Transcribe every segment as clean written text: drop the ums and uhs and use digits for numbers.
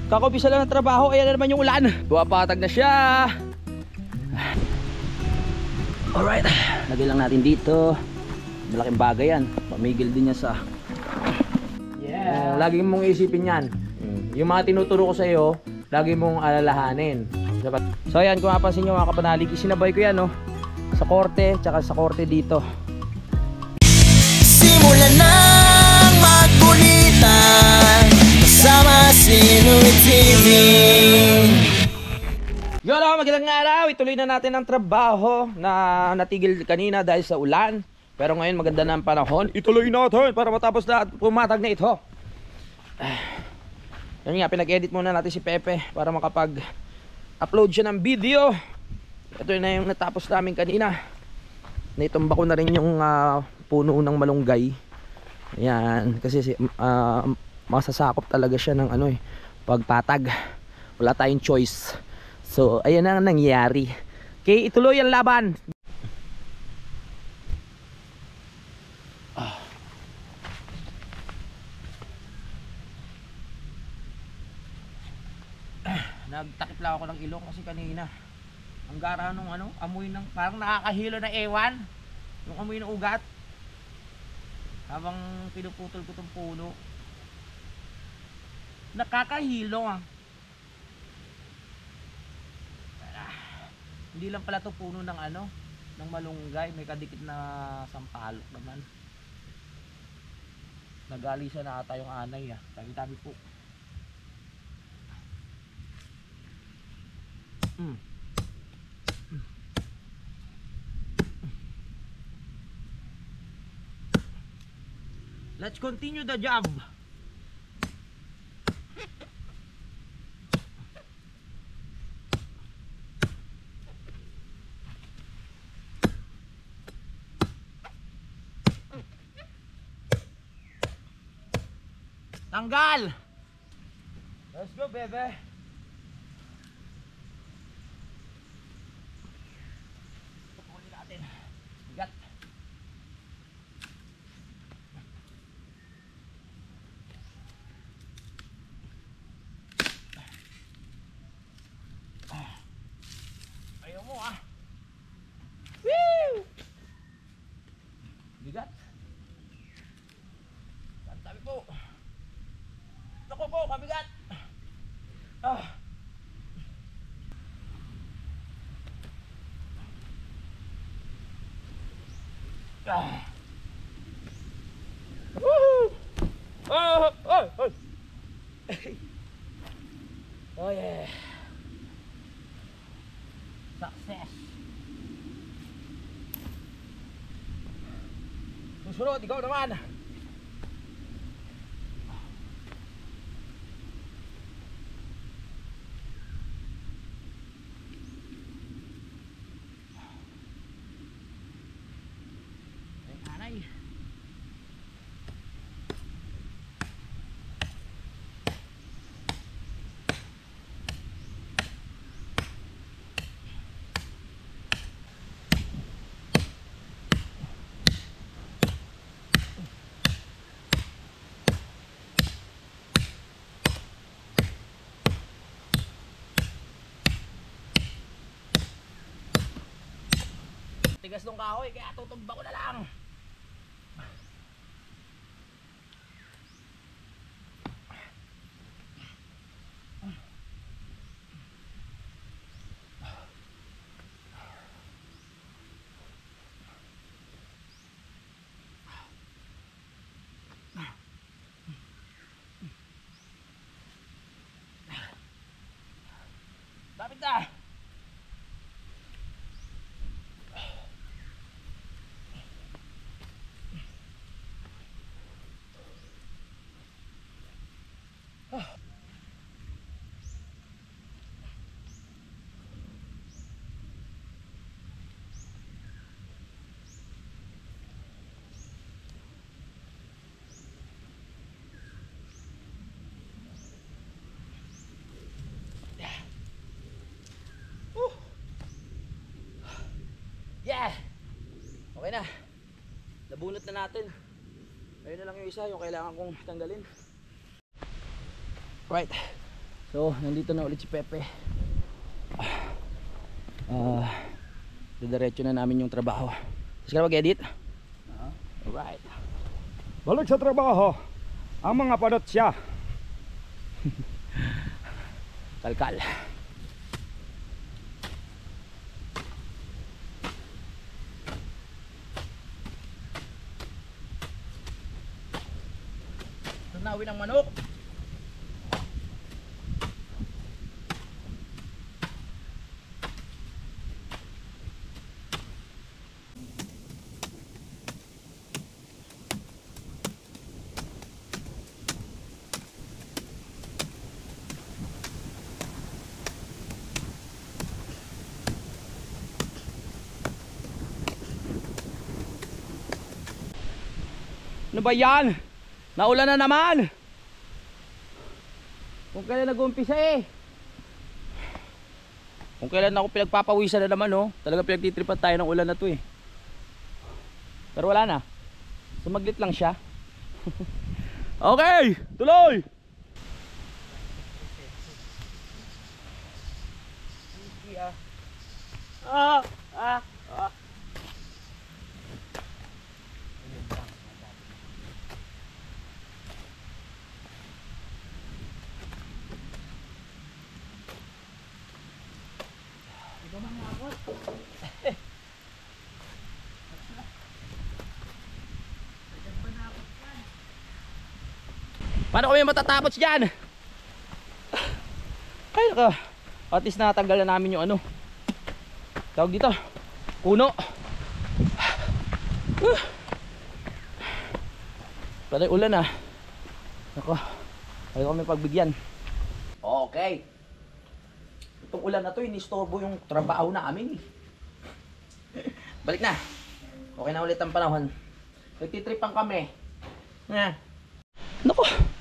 Kakaumpisa lang ng trabaho, ayan na naman yung ulan. Buwapatag na siya. Alright, lagay lang natin dito. Malaking bagay yan. Pamigil din niya sa... Yeah. Lagi mong isipin yan. Yung mga tinuturo ko sa iyo, lagi mong alalahanin. So ayan, kung mapansin nyo mga kapanalig, isinabay ko yan, no? Sa korte, tsaka sa korte dito. Simulan ng magkulitan kasama si Louie TV. Yolo, magandang araw. Ituloy na natin ang trabaho na natigil kanina dahil sa ulan. Pero ngayon maganda na ang panahon. Ituloy natin para matapos na pumatag na ito. Yan nga, pinag-edit muna natin si Pepe para makapag-upload siya ng video. Ito na yung natapos namin kanina. Naitumba ko na rin yung puno ng malunggay. Ayan, kasi masasakop talaga siya ng pagpatag. Wala tayong choice. So, ayan na ang nangyari. Okay, ituloy ang laban. Nagtakip lang ako ng ilong kasi kanina ang gara nung amoy ng parang nakakahilo na ewan. Yung amoy ng ugat. Habang pinuputol ko tong puno. Nakakahilo . Hindi lang pala to puno ng ng malunggay, may kadikit na sampalok naman. Nagalisa na ata yung anay . Tabi-tabi po. Let's continue the job. Tanggal. Let's go, bebe. Pupuli natin. Bigat. Ayaw mo Woo! Bigat. Tabi po. Naku po, kabigat. Woohoo! Oh yeah. Success. Susunod, ikaw naman. Tigas ng kahoy, kaya tutumba ko na lang. Lapit na. Yeah! Okay na. Nabunot na natin. Ayun na lang yung isa, yung kailangan kong tanggalin. Right. So, nandito na ulit si Pepe. Didiretso na namin yung trabaho. Tapos ka na mag-edit? Alright. Balik sa trabaho. Ang mga padot siya. Kalkal. Tunawin ang manok. Ano ba yan? Naulan na naman. Kung kailan nag-umpisa eh. Kung kailan ako pinagpapawisan na naman oh. Talaga pinagtitripan tayo ng ulan na to eh. Pero wala na. Sumaglit lang siya. Okay, tuloy. Paano kami matatapos dyan? Ay naka. At least natanggal na namin yung ano. Tawag dito. Puno. Panay ulan ah. Ako. Ayaw kami pagbigyan. Okay. Itong ulan na to inistorbo yung trabaho namin eh. Balik na. Okay na ulit ang panahon. Nagtitripan kami. Nako.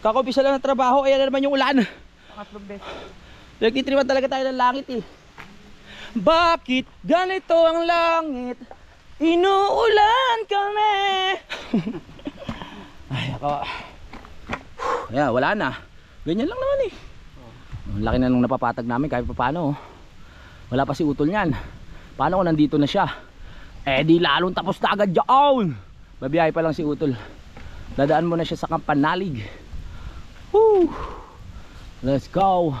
Kakaumpisa lang ng trabaho, ayan na naman yung ulan. Pangatlong beses. Nagtitripan talaga tayo ng langit eh. Bakit ganito ang langit? Inuulan kami. Ay ako. Ayan, wala na. Ganyan lang naman eh. Ang laki na nung napapatag namin kahit pa paano. Wala pa si utol niyan. Paano kung nandito na siya? Eh di lalong tapos na agad dyan. Babiyahe pa lang si utol. Dadaan mo na siya sa Kampanalig. Woo! Let's go.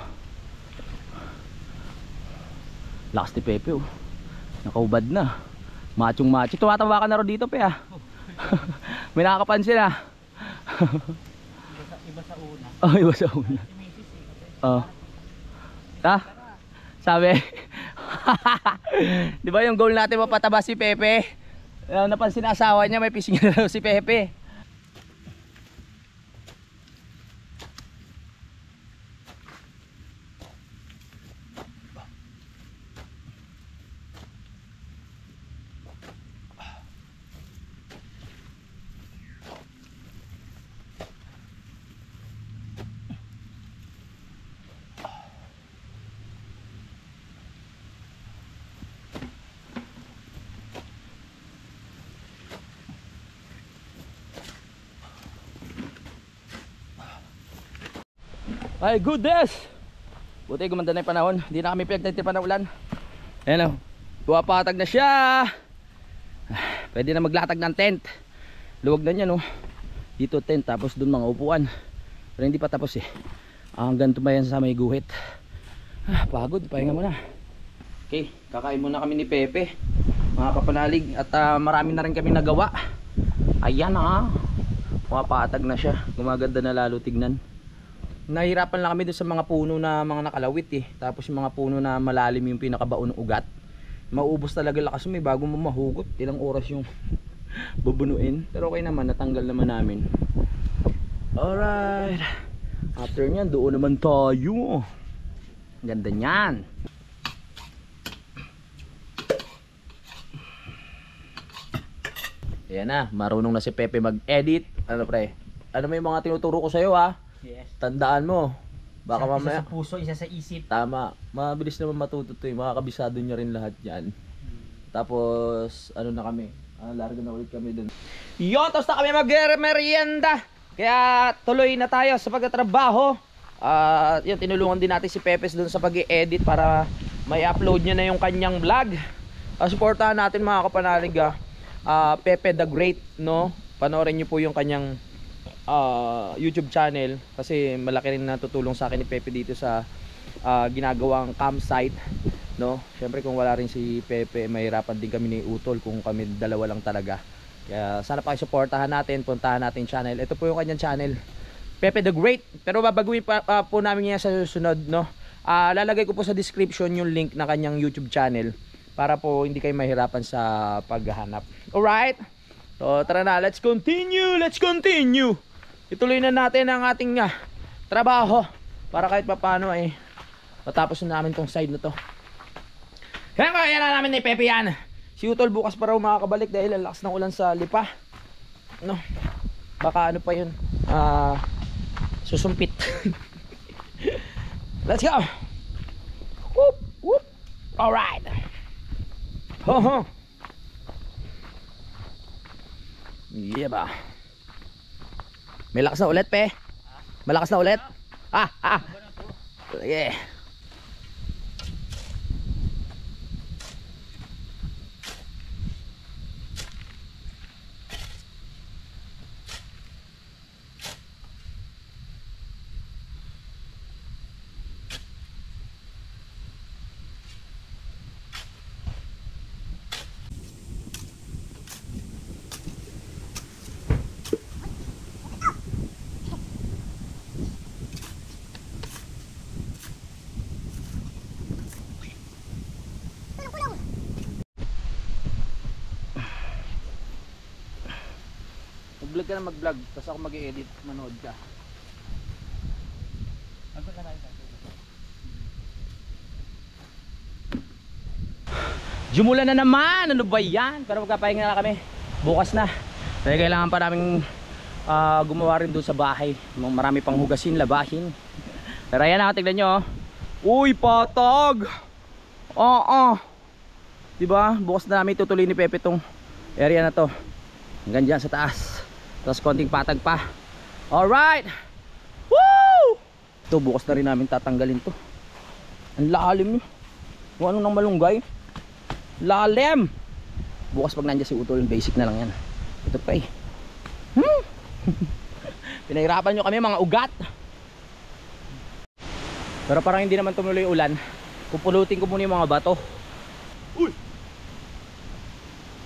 Lakas ni Pepe oh. Nakaubad na. Machong macho. Tumatawa ka na rin dito pe ah. May nakakapansin ah. Iba sa una. Oh, iba sa una. Oh. Ah? Sabi. Di ba yung goal natin mapataba si Pepe? Napansin na asawa niya may pising na si Pepe. Ay goodness. Buti gumanda na yung panahon. Hindi na kami pinagtitripan ng ulan. Ayan o. Puwapatag na siya. Pwede na maglatag ng tent. Luwag na niya no. Dito tent tapos dun mga upuan. Pero hindi pa tapos eh. Hanggang tumayan sa may guhit. Pagod. Pahinga muna. Okay. Kakain muna kami ni Pepe. Mga kapanalig. At marami na rin kami nagawa. Ayan ah. Puwapatag na siya. Gumaganda na lalo tignan. Nahirapan lang kami doon sa mga puno na mga nakalawit eh. Tapos yung mga puno na malalim yung pinakabaon ng ugat. Maubos talaga lakas mo eh bago mo mahugot. Ilang oras yung bubunuin. Pero okay naman, natanggal naman namin. Alright. After nyan, doon naman tayo. Ganda nyan. Ayan na, marunong na si Pepe mag-edit. Ano pre? Ano may mga tinuturo ko sa'yo ha? Yes. Tandaan mo. Baka Isa mamaya. sa puso, isa sa isip. Tama. Mabilis naman matuto to eh. Makakabisado niya rin lahat yan. Tapos, ano na kami. Larga na ulit kami dun. Yun, tapos na kami mag-merienda. Kaya tuloy na tayo sa pagtatrabaho. Yun, tinulungan din natin si Pepes doon sa pag-i-edit para may upload niya na yung kanyang vlog. Suportahan natin mga kapanalig, Pepe the Great, no? Panoorin niyo po yung kanyang YouTube channel kasi malaki rin natutulong sa akin ni Pepe dito sa ginagawang campsite, no? Syempre kung wala rin si Pepe, mahirapan din kami ni Utol kung kami dalawa lang talaga. Kaya sana pakisuportahan natin, puntahan natin channel. Ito po yung kanyang channel, Pepe the Great. Pero babaguhin pa po namin yan sa susunod, no? Lalagay ko po sa description yung link na kanyang YouTube channel para po hindi kayo mahirapan sa paghahanap. Alright? So tara na, let's continue. Ituloy na natin ang ating trabaho para kahit paano ay matapos na namin tong side na to. Kaya na namin ni Pepe yan. Si Utol bukas pa raw makakabalik dahil ang lakas ng ulan sa Lipa, no? Baka ano pa yun, susumpit. Let's go. Whoop, whoop. Alright. Ho. Yeah ba? May lakas na ulit, Pe. Malakas na ulit. Sige. Mag-vlog ka na mag-vlog, tapos ako mag-i-edit, manood ka. Jumulan na naman! Ano ba yan? Pero magkapahinga na kami. Bukas na. Kaya kailangan pa namin gumawa rin doon sa bahay. Marami pang hugasin, labahin. Pero ayan na, tignan nyo. Uy, patag! Oo. Diba? Bukas na namin tutuloy ni Pepe tong area na to. Hanggang dyan sa taas. Tapos konting patag pa. Alright! Woo! Ito, bukas na rin namin tatanggalin to. Ang lalim nyo. Kung ano ng malunggay. Lalim! Bukas pag nandiyan si Utol, basic na lang yan. Ito pa eh. Pinahirapan nyo kami mga ugat. Pero parang hindi naman tumuloy ulan. Pupulutin ko muna yung mga bato. Uy!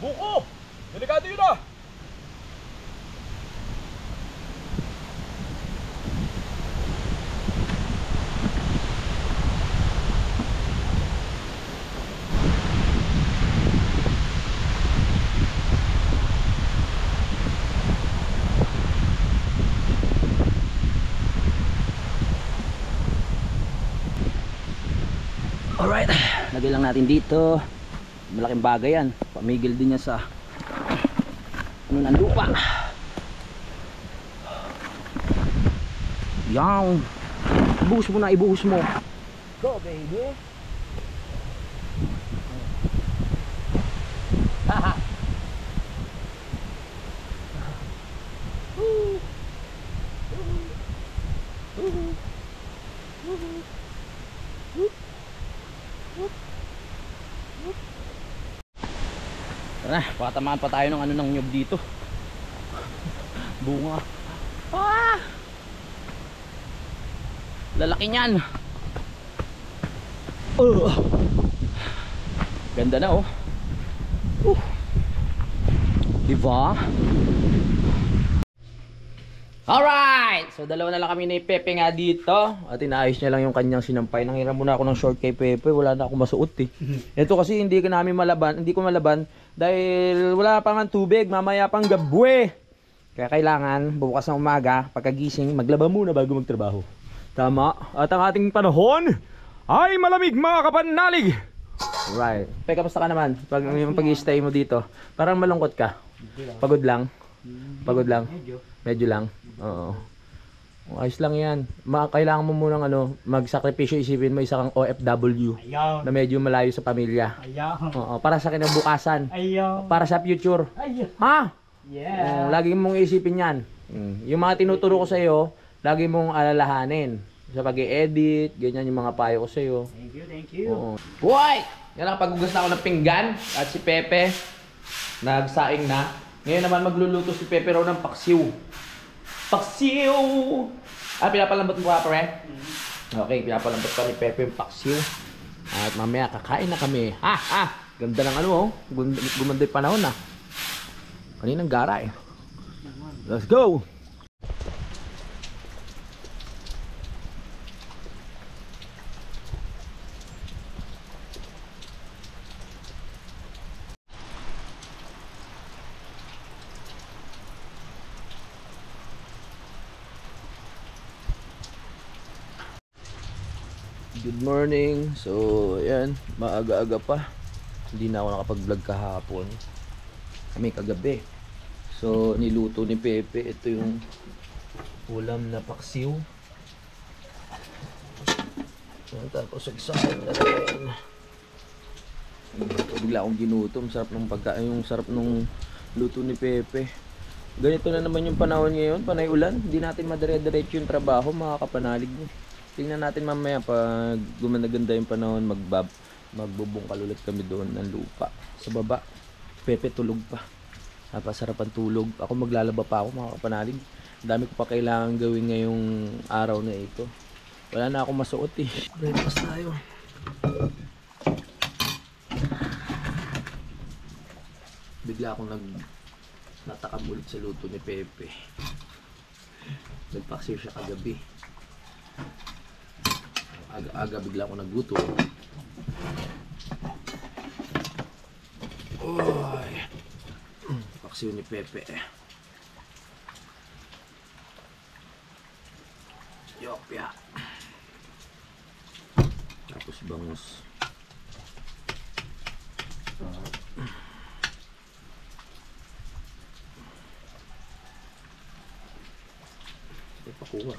Buko! Delikado yun ah! Alright, lagay lang natin dito. Malaking bagay yan. Pamigil din niya sa ano ng lupa. Yan. Ibuhos mo na, ibuhos mo. Go baby. Haha. Tara, pakatamaan pa tayo ng ano ng nyug dito. Bunga. Lalaki niyan. Ganda na oh. Diba? Alright! So dalawa na lang kami ni Pepe nga dito. At inaayos niya lang yung kanyang sinampay. Nanghiram muna ako ng short kay Pepe. Wala na akong masuot eh. Ito kasi hindi ko malaban dahil wala pa nga tubig. Mamaya pang gabwe. Kaya kailangan bukas ng umaga, pagkagising, maglaba muna bago magtrabaho. Tama. At ang ating panahon ay malamig mga kapanalig. Right. Pe, kamusta ka naman? Yung pag-i-stay mo dito, parang malungkot ka. Pagod lang. Medyo lang. Oo. Ayos lang yan. Kailangan mo munang magsakripisyo, isipin mo isa kang OFW. Ayaw. Na medyo malayo sa pamilya. Ayaw. Oo, para sa kinabukasan. Ayaw. Para sa future. Ayaw. Ha? Yeah. Lagi mong isipin yan. Yung mga tinuturo ko sa iyo, lagi mong alalahanin. sa pag-i-edit, ganyan yung mga payo ko sa'yo. Thank you, thank you. Oo. Hoy! Yan lang, paghugas na ako ng pinggan. At si Pepe, nagsaing na. Ngayon naman magluluto si Pepe raw ng paksiw. Paksiw! Ah, pinapalambot mo pa, pre? Okay, pinapalambot pa ni Pepe yung paksiw. At mamaya kakain na kami. Ha! Ha! Ganda ng ano, oh. Gumanda yung panahon, ah. Kaninang gara, eh. Let's go! Good morning. So, ayan, maaga-aga pa. Hindi na ako nakapag-vlog kahapon. Kami kagabi. So, niluto ni Pepe. Ito yung ulam na paksiw. Tapos, sagsakan na rin. Bigla akong ginutom. Sarap ng pagkain. Yung sarap ng luto ni Pepe. Ganito na naman yung panahon ngayon. Panay ulan. Hindi natin madire-diretso yung trabaho. Mga kapanalig mo. Tingnan natin mamaya pag gumanda-ganda yung panahon, magbubungkal ulit kami doon ng lupa. Sa baba, Pepe tulog pa. Napasarapan tulog. Ako maglalaba pa ako, mga kapanalig. Dami ko pa kailangan gawin ngayong araw na ito. Wala na akong masuot eh. Breakfast tayo. Bigla akong natakam ulit sa luto ni Pepe. Nagpaksiw siya kagabi. Aga-aga bigla ako nagluto. Oy. Paksiw ni Pepe. Yopya. Tapos bangus. Ito pakuha.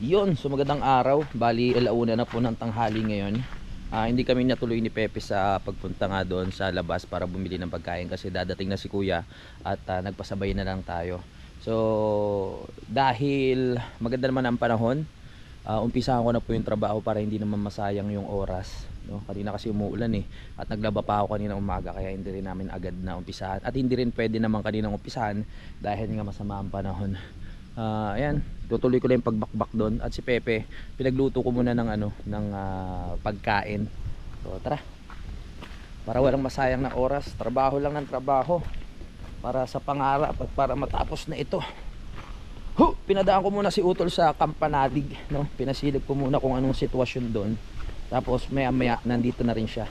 Yun, so magandang araw. Bali, alauna na po ng tanghali ngayon. Hindi kami natuloy ni Pepe sa pagpunta nga doon sa labas para bumili ng pagkain kasi dadating na si Kuya at nagpasabay na lang tayo. So, dahil maganda naman ang panahon, umpisahan ko na po yung trabaho para hindi naman masayang yung oras. No? Kanina kasi umuulan eh. At naglaba pa ako kanina umaga kaya hindi rin namin agad na umpisahan. At hindi rin pwede naman kaninang umpisahan dahil nga masama ang panahon. Ayan, tutuloy ko lang yung pagbakbak doon. At si Pepe, pinagluto ko muna ng pagkain. So tara, para walang masayang na oras. Trabaho lang ng trabaho para sa pangarap at para matapos na ito. Pinadaan ko muna si Utol sa Kampanalig, no? Pinasilip ko muna kung anong sitwasyon doon. Tapos maya maya nandito na rin siya.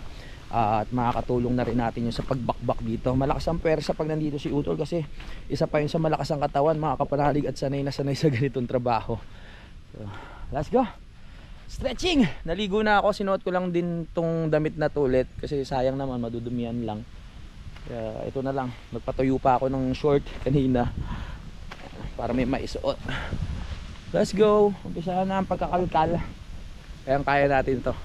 At makakatulong na rin natin yung sa pagbakbak dito. Malakas ang pwersa pag nandito si Utol kasi isa pa yun sa malakas ang katawan, mga kapanalig, at sanay na sanay sa ganitong trabaho. So, let's go! Stretching! Naligo na ako, sinuot ko lang din tong damit na tulit kasi sayang naman, madudumihan lang. Kaya ito na lang, nagpatuyo pa ako ng short kanina para may maisuot. Let's go! Umpisa na ang pagkakalkal. Kaya natin to.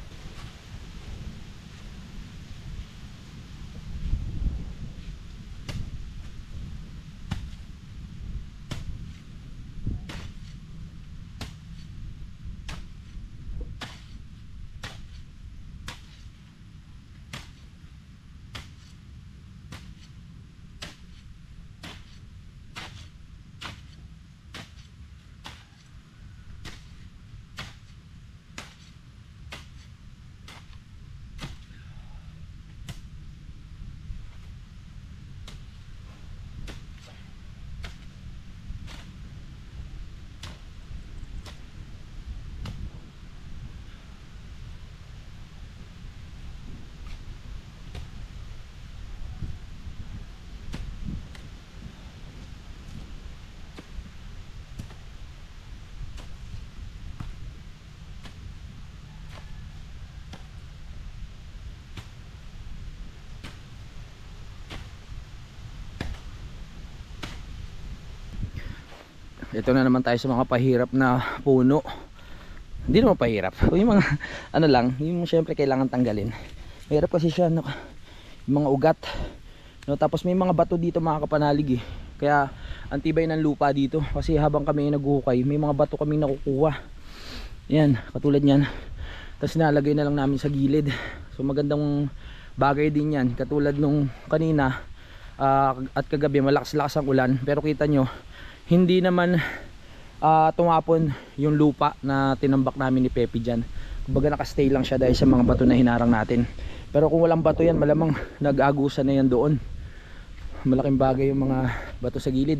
ito na naman tayo sa mga pahirap na puno. Hindi naman pahirap. Yung mga ano lang, yung syempre kailangan tanggalin. Mahirap kasi siya, no? Yung mga ugat, no? Tapos may mga bato dito mga kapanalig eh. Kaya antibay ng lupa dito. Kasi habang kami naghuhukay, may mga bato kaming nakukuha. Yan, katulad yan. Tapos nalagay na lang namin sa gilid. So magandang bagay din yan. Katulad nung kanina at kagabi, malakas-lakas ang ulan. Pero kita nyo, hindi naman tumapon yung lupa na tinambak namin ni Pepe dyan. Kumbaga nakastay lang siya dahil sa mga bato na hinarang natin. Pero kung walang bato yan, malamang nag-agusan na yan doon. Malaking bagay yung mga bato sa gilid.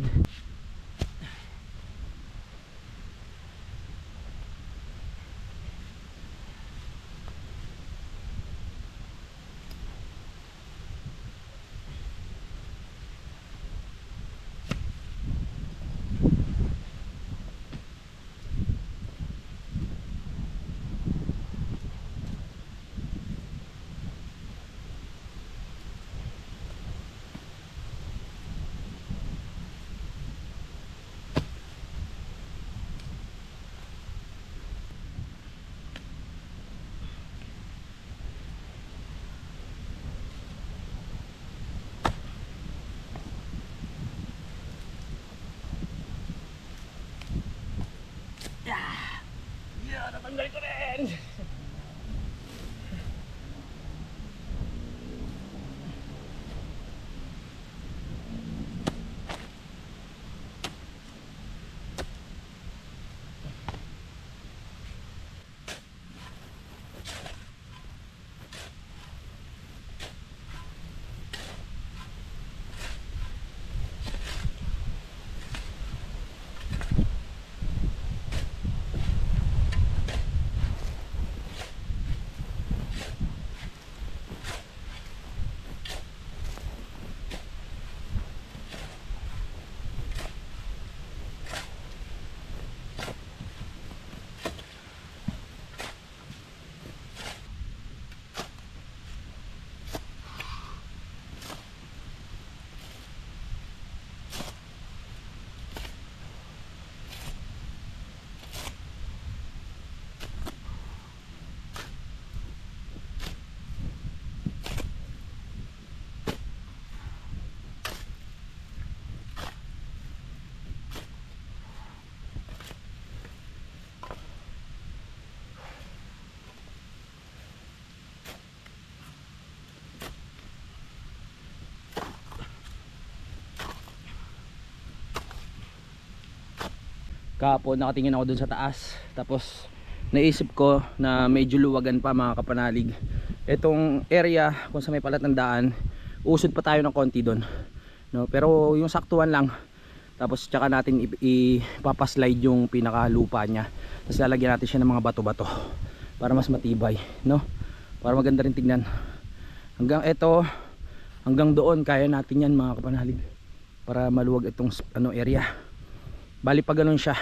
Natanggal ko rin. Kahapon nakatingin ako dun sa taas, tapos naisip ko na medyo luwagan pa mga kapanalig itong area kung sa may palat ng daan. Usod pa tayo ng konti dun, no? Pero yung saktuan lang, tapos tsaka natin ipapaslide yung pinakalupa nya, tapos lalagyan natin siya ng mga bato-bato para mas matibay, no? Para maganda rin tignan. Hanggang eto, hanggang doon kaya natin yan mga kapanalig, para maluwag itong area. Bali pa ganun siya.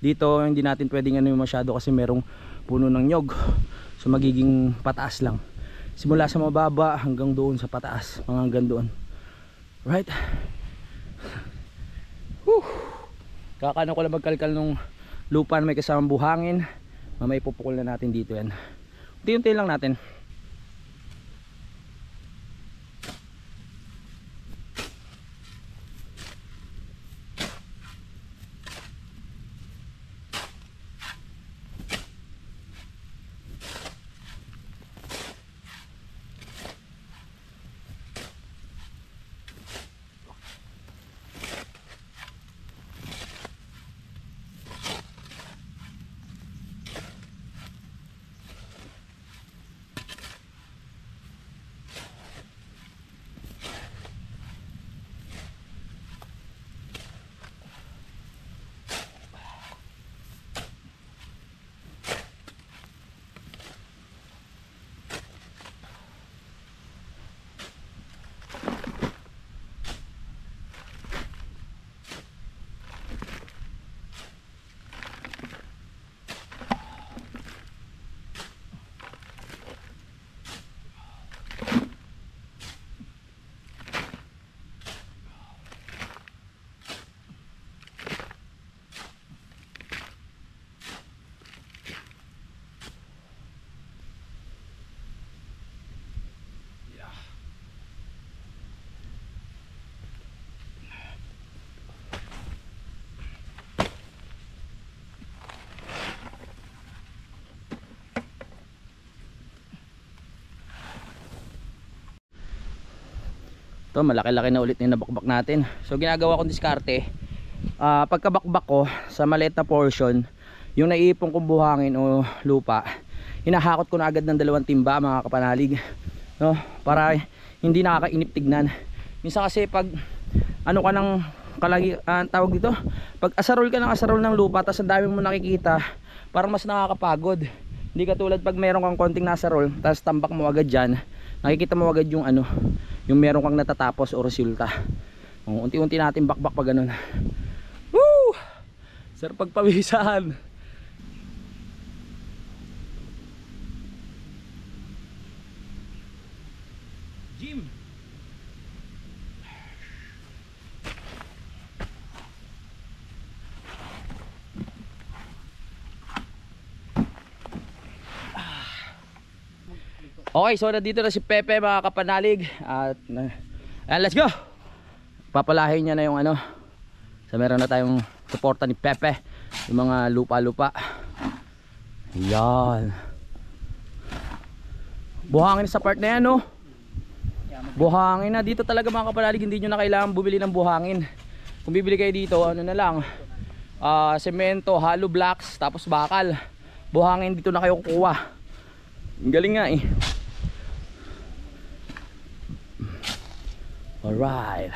Dito hindi natin pwedeng masyado kasi merong puno ng nyog. So magiging pataas lang. Simula sa mababa hanggang doon sa pataas, hanggang doon. Right? Kakano ko lang magkalkal nung lupa na may kasamang buhangin. Mamaya ipupukol na natin dito yan. Unti-unti lang natin. Ito, malaki-laki na ulit yung nabakbak natin. So ginagawa kong diskarte, pagkabakbak ko sa maliit na portion, yung naiipon kong buhangin o lupa, hinahakot ko na agad ng 2 timba mga kapanalig, no? Para hindi nakakainip tignan. Minsan kasi pag ano ka ng tawag dito, pag asarol ka ng asarol ng lupa tapos ang dami mo nakikita, parang mas nakakapagod. Hindi katulad pag meron kang konting nasarol tapos tambak mo agad dyan, nakikita mo agad yung ano, yung meron kang natatapos o resulta. Unti-unti natin bakbak pa ganun. Woo! Sarap pagpawisan. Jim. Okay, so nandito na si Pepe mga kapanalig. At let's go. Papalahin niya na yung ano. So meron na tayong suporta ni Pepe, yung mga lupa-lupa. Yan. Buhangin sa part na yan, no? Buhangin na. Dito talaga mga kapanalig, hindi nyo na kailangan bumili ng buhangin. Kung bibili kayo dito, ano na lang, semento, hollow blocks, tapos bakal. Buhangin dito na kayo kukuha. Galing nga eh. Alright.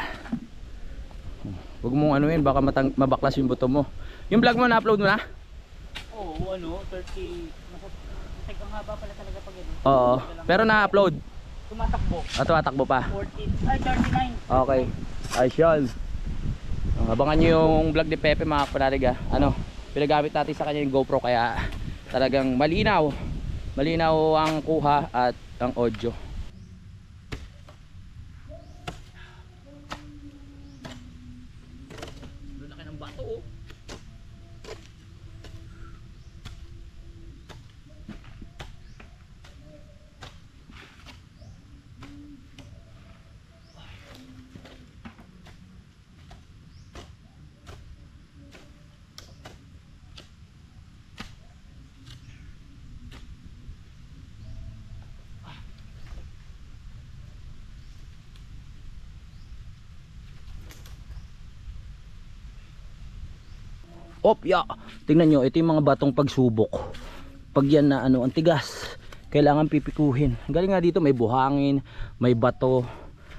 Huwag mong ano yun, baka mabaklas yung buto mo. Yung vlog mo na-upload mo na? Oo, ano, 30. Ang haba pala talaga pag ano. Oo, pero na-upload. Tumatakbo. Tumatakbo pa. 14, ay 39. Okay. Ayos yun. Abangan nyo yung vlog ni Pepe mga kapanalig. Ano, pinagamit natin sa kanya yung GoPro, kaya talagang malinaw. Malinaw ang kuha at ang audio. Laki ng bato oh. Opya, tingnan nyo, ito yung mga batong pagsubok. Pag yan na ano, ang tigas, kailangan pipikuhin. Galing nga dito, may buhangin, may bato,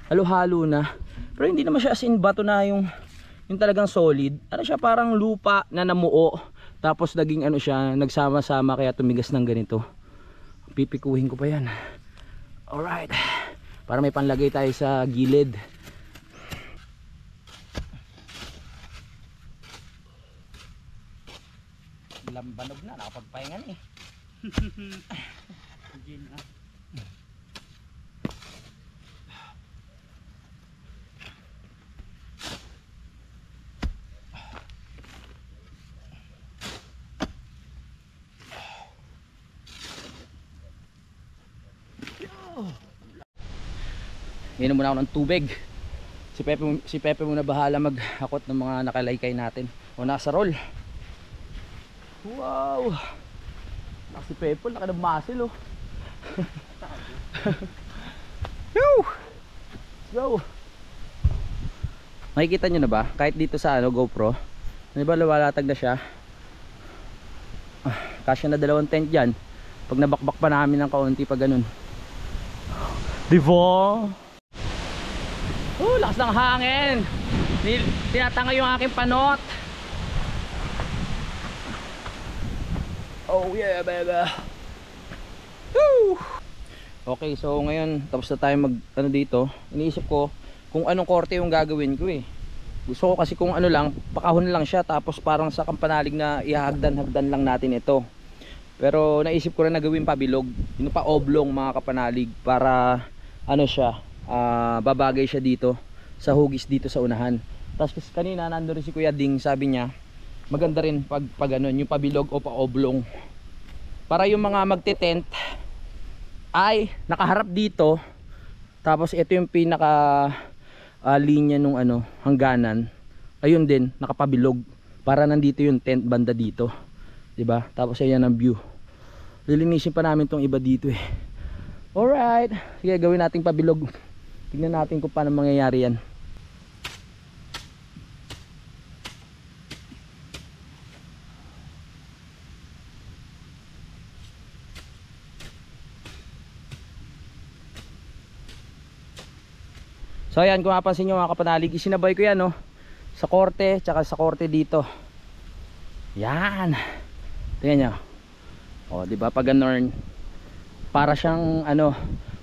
halo-halo na. Pero hindi naman siya as in bato na yung talagang solid. Ano siya, parang lupa na namuo, tapos naging ano siya, nagsama-sama kaya tumigas ng ganito. Pipikuhin ko pa yan. Alright, para may panlagay tayo sa gilid. Lambanog na, nakapagpahinga na eh. Inom muna ako ng tubig. Si Pepe muna bahala maghakot ng mga nakalaykay natin o nasa roll. Wow! Si Pepe, laki ng muscle oh. Let's go! Makikita nyo na ba? Kahit dito sa ano, GoPro, di ba lumalatag na siya? Kasya na 2 tent dyan. Pag nabakbak pa namin ng kaunti pa ganun. Diba? Lakas ng hangin! Tinatanga yung aking panot. Oh yeah baby. Woo! Okay, so ngayon tapos na tayo mag ano dito. Iniisip ko kung anong korte yung gagawin ko eh. Gusto ko kasi kung ano lang, pakahon lang siya tapos parang sa kampanalig na ihagdan-hagdan lang natin ito. Pero naisip ko rin na gawin pabilog, yung pa oblong mga kapanalig para ano siya, babagay siya dito sa hugis dito sa unahan. Tapos kanina nandoon si Kuya Ding, sabi niya maganda rin pag ganun, yung pabilog o pa-oblong. Para yung mga magte-tent ay nakaharap dito. Tapos ito yung pinaka linya nung ano, hangganan. Ayun din, nakapabilog. Para nandito yung tent banda dito. 'Di ba? Tapos ayan ang view. Lilinisin pa namin tong iba dito eh. Alright. Sige, gawin nating pabilog. Tingnan natin kung paano mangyayari yan. So ayan, kung mapansin nyo mga kapanalig, isinabay ko yan, no, sa korte, tsaka sa korte dito. Yan. Tingnan nyo. O, diba, pag ganun, para siyang, ano,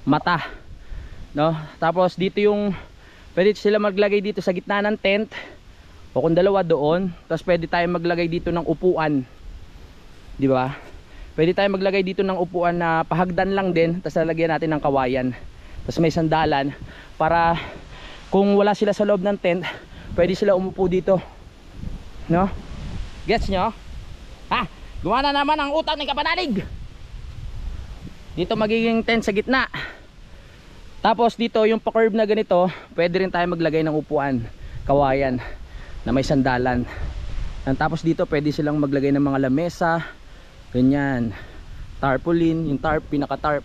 mata. No? Tapos dito yung, pwede sila maglagay dito sa gitna ng tent. O kung dalawa doon. Tapos pwede tayo maglagay dito ng upuan. Diba? Pwede tayo maglagay dito ng upuan na pahagdan lang din. Tapos lalagyan natin ng kawayan. Tapos may sandalan para kung wala sila sa loob ng tent, pwede sila umupo dito. No? Gets nyo? Ha? Gumawa na naman ang utak ng kapanalig. Dito magiging tent sa gitna. Tapos dito yung pa-curve na ganito, pwede rin tayo maglagay ng upuan, kawayan na may sandalan. Tapos dito pwede silang maglagay ng mga lamesa, ganyan, tarpaulin, yung tarp, pinaka tarp.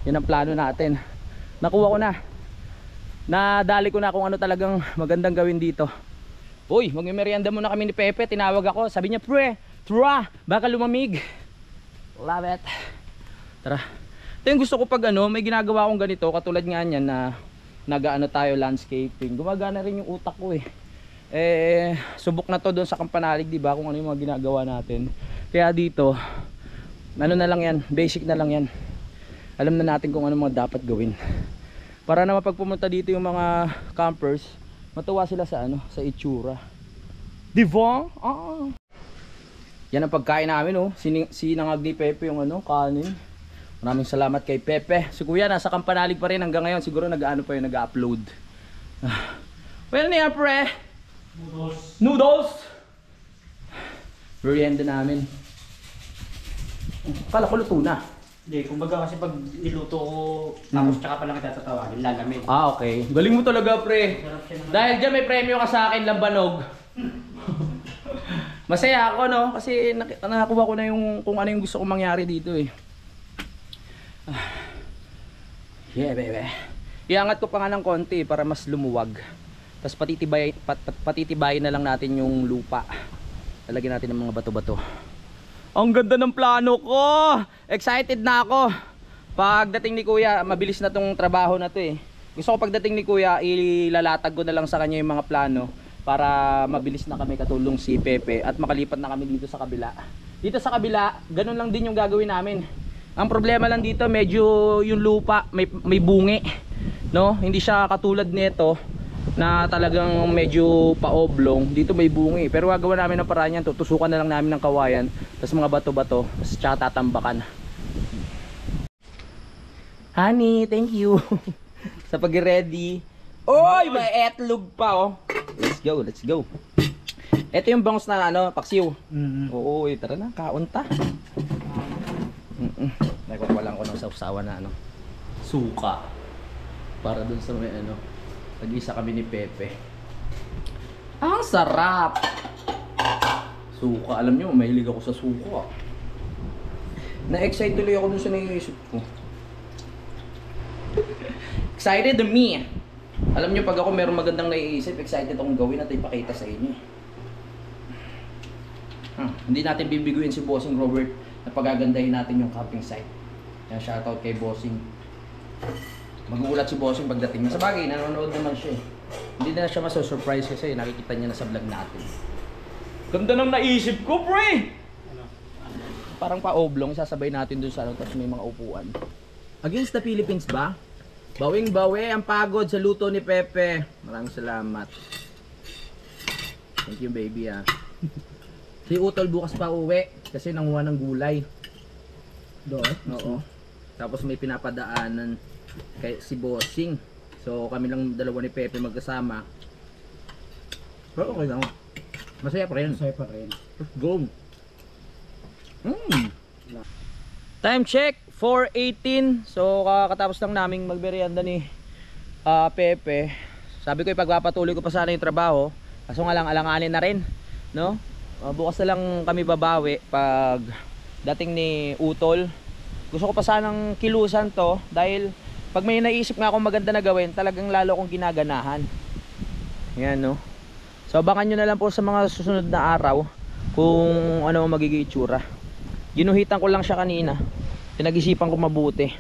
Yan ang plano natin. Nakuha ko na. Nadali ko na kung ano talagang magandang gawin dito. Uy, magmimerienda muna kami ni Pepe. Tinawag ako, sabi niya, pre, tara, baka lumamig. Love it. Tara. Ito yung gusto ko pag ano, may ginagawa akong ganito, katulad nga niyan na nag-ano tayo, landscaping. Gumagana rin yung utak ko eh. Subok na to doon sa Kampanalig, di ba, kung ano yung mga ginagawa natin. Kaya dito, ano na lang yan, basic na lang yan. Alam na natin kung ano mga dapat gawin. Para naman pag pumunta dito yung mga campers, matuwa sila sa ano, sa itsura. Di ba? Ah. Yan ang pagkain namin, oh. Sinangag ni Pepe yung ano, kanin. Maraming salamat kay Pepe. Si Kuya nasa Kampanalig pa rin hanggang ngayon. Siguro nag-ano pa yun, nag-upload. Well, niya pre. Noodles. Merienda namin. Kala ko luto na. Hindi, kumbaga kasi pag niluto ko, tapos tsaka pa lang itatawagin, lalamig. Ah, okay. Galing mo talaga, pre. Dahil dyan may premyo ka sa akin, lambanog. Masaya ako, no? Kasi nakakuha ko na yung kung ano yung gusto kong mangyari dito, eh. Yeah, baby. Iangat ko pa nga ng konti para mas lumuwag. Tapos patitibayin na lang natin yung lupa. Lalagyan natin ng mga bato-bato. Ang ganda ng plano ko. Excited na ako. Pagdating ni Kuya, mabilis na tong trabaho na to eh. Gusto ko pagdating ni Kuya, ilalatag ko na lang sa kanya yung mga plano para mabilis na kami katulong si Pepe at makalipat na kami dito sa kabila. Dito sa kabila, ganun lang din yung gagawin namin. Ang problema lang dito, medyo yung lupa may bungi, no? Hindi siya katulad nito na talagang medyo paoblong. Dito may bungi, pero gagawa namin ng paraan yan. Tutusukan na lang namin ng kawayan, tapos mga bato-bato, tapos tsaka tatambakan. Honey, thank you. Sa pag-ready. Oy, may etlog pa, oh. Let's go, let's go. Ito yung bangus na ano, paksiw. Oo, tara na, kaunta. Nagpapalang ko ng sausawa na ano, suka. Para dun sa may ano, nag-isa kami ni Pepe. Ang sarap. Suka, alam nyo, mahilig ako sa suka. Na-excite tuloy ako dun sa naiisip ko. Excited me. Alam nyo, pag ako meron magandang naiisip, excited akong gawin at ipakita sa inyo. Hindi natin bibiguin si Bossing Robert na pagagandahin natin yung camping site. Yan, shoutout kay Bossing. Magugulat si Bossing pagdating niya. Sa bagay, nanonood naman siya eh. Hindi na siya maso-surprise kasi nakikita niya na sa vlog natin. Ganda ng naisip ko, pre! Parang pa-oblong, sasabay natin dun sa ano, tapos may mga upuan. Against the Philippines ba? Bawing-bawi ang pagod sa luto ni Pepe. Maraming salamat. Thank you, baby, ah. Si Utol bukas pa uwi kasi nanguha ng gulay. Doon? Oo. Tapos may pinapadaanan kay si Bossing. So kami lang dalawa ni Pepe magkasama. Pero okay lang. Masaya pa rin. Masaya pa rin. Let's go. Time check 4:18. So kakatapos lang naming magmerienda ni Pepe. Sabi ko ipagpapatuloy ko pa sana yung trabaho. Kaso nga lang alanganin na rin, no? Bukas na lang kami babawi pag dating ni Utol. Gusto ko pa sanang kilusan to dahil pag may naisip nga akong maganda na gawin, talagang lalo akong ginaganahan. Yan, no. So abangan nyo na lang po sa mga susunod na araw kung ano ang magiging itsura. Ginuhitan ko lang siya kanina, pinag-isipan ko mabuti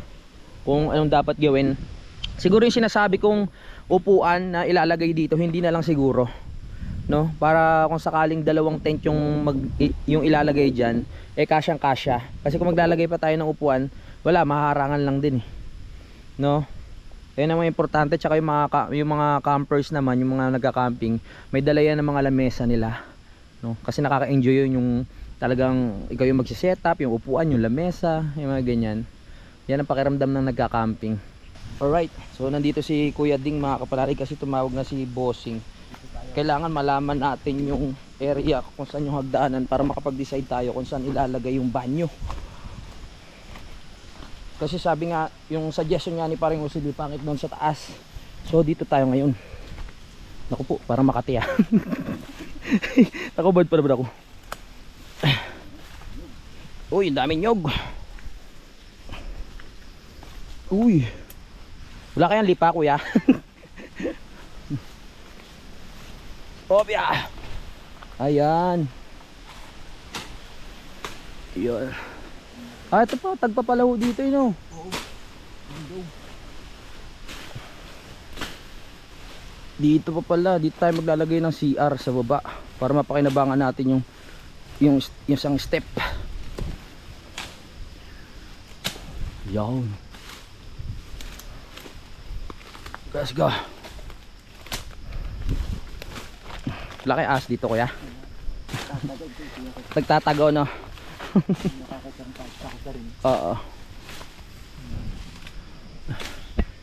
kung anong dapat gawin. Siguro yung sinasabi kong upuan na ilalagay dito, hindi na lang siguro, no? Para kung sakaling dalawang tent yung ilalagay dyan, eh kasyang kasya. Kasi kung maglalagay pa tayo ng upuan, wala, maharangan lang din eh, no? Ayun ang mga importante. Tsaka yung mga campers naman, yung mga nagka-camping, may dala yan ng mga lamesa nila, no? Kasi nakaka-enjoy yun, yung talagang ikaw yung magsiset-up, yung upuan, yung lamesa, yung mga ganyan. Yan ang pakiramdam ng nagka-camping. Alright, so nandito si Kuya Ding mga kapalarig, kasi tumawag na si Bossing. Kailangan malaman natin yung area kung saan yung hagdaanan para makapag-decide tayo kung saan ilalagay yung banyo. Kasi sabi nga, yung suggestion nga ni paring Usili, pangit doon sa taas. So dito tayo ngayon. Naku po, para Makati ah. Nakubad pa naman ako. Uy, daming nyog. Uy, wala kayang lipa kuya? Opya. Ayan. Yun. Ah, ito pa, tagpapalaho dito yun, oh. Dito pa pala, dito tayo maglalagay ng CR sa baba para mapakinabangan natin yung isang step. Yan. Let's go. Laki as dito kuya. Nagtatago, no? Oo.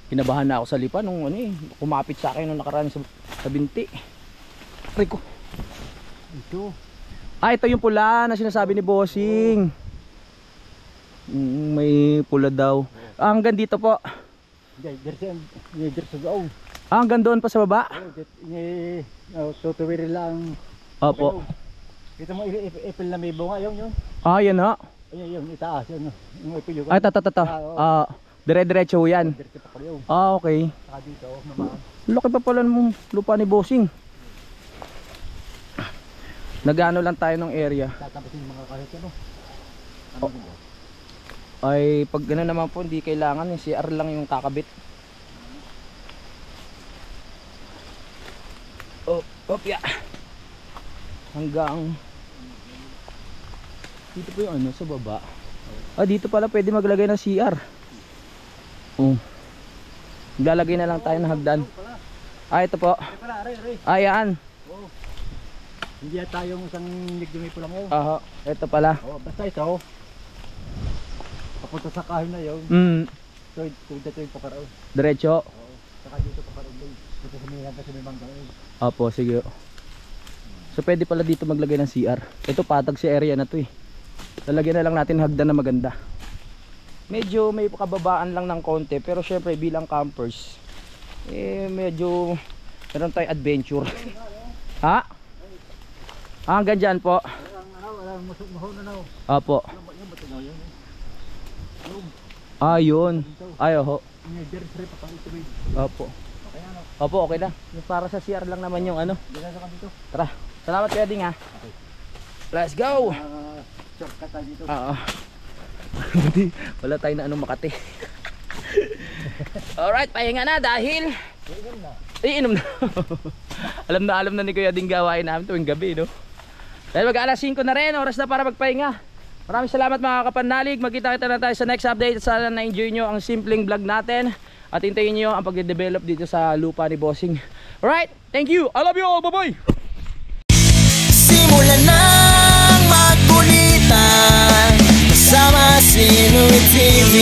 Kinabahan na ako sa lipa nung ano eh, kumapit sa akin nung nakaraan sa binti. Rico. Ito. Ah, ito yung pula na sinasabi ni Bossing. May pula daw. Ah, hanggang dito po. Ah, hanggang doon pa sa baba? Tutuwiri lang. Opo. Ito mo ipil na may bunga, yun. Ah, yan ha. Yung itaas, yung ipil yung. Ay, tata. Ah, dire-diretso yan. Ah, okay. Saka dito, naman. Laki pa pala ng lupa ni Bossing. Nagano lang tayo ng area. Tatapasin yung mga kahit ano. Ay, pag gano'n naman po, hindi kailangan. Yung CR lang yung kakabit. Oh, opya. Hanggang dito po yung ano, sa baba. Ah, dito pala pwede maglagay ng CR. Oh. Maglalagay na lang tayo ng hagdan. Ah, ito po. Ayan. Hindi tayo yung isang nigdumi po lang yun. Aha, ito pala. Basta ito. Papunta sa kahoy na yun. So, dito yung pakaraw. Diretso. Saka dito pakaraw. Dito sa may handa sa may mangga. Opo, sige. So pwede pala dito maglagay ng CR. Ito patag si area na to eh. Lalagyan na lang natin hagdan na maganda. Medyo may kababaan lang ng konti, pero syempre bilang campers eh medyo meron tayong adventure. Ha? Ah, hanggang dyan po. Walang mahon na. Opo. Ah, yun. Ay, oho. Opo. Opo, okay na. Yung para sa CR lang naman yung ano. Tara. Salamat Kuya Ding ha. Let's go. Shortcut tayo dito. Oo. Wala tayo na anong Makati. Alright, pahinga na dahil iinom na. Alam na ni Kuya Ding gawain namin tuwing gabi, no? Dahil mag-alas 5 na rin, oras na para magpahinga. Maraming salamat mga kapanalig. Magkita-kita na tayo sa next update. Sana na-enjoy nyo ang simpleng vlog natin. At hintayin nyo ang pag-develop dito sa lupa ni Bossing. Alright, thank you. I love you all. Bye-bye. Simulan ng magkulitan kasama si Inuit TV.